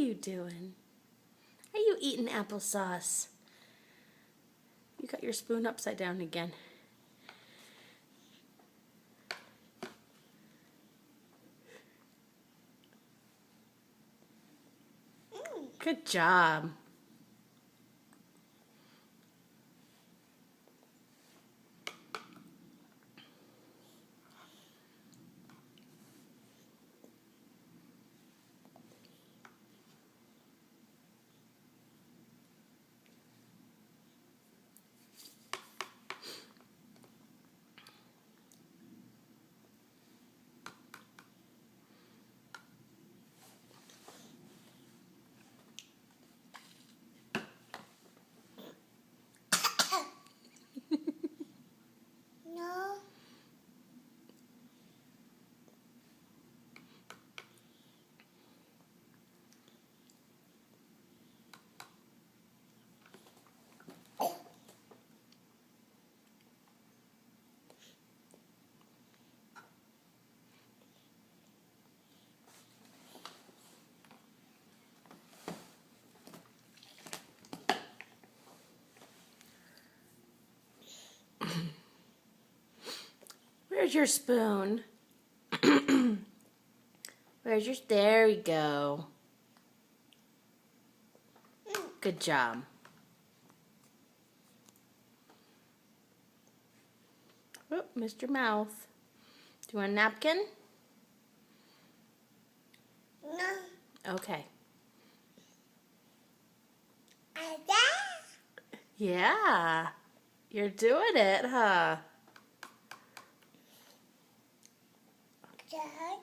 you doing? Are you eating applesauce? You got your spoon upside down again. Good job. No. Where's your spoon? Where's your... There you go. Good job. Oh, Mr. Mouth. Do you want a napkin? No. Okay. Dad? Yeah. You're doing it, huh? Dad?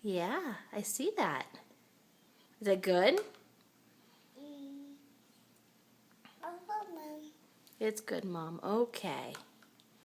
Yeah, I see that. Is it good? Mom. It's good, Mom. Okay.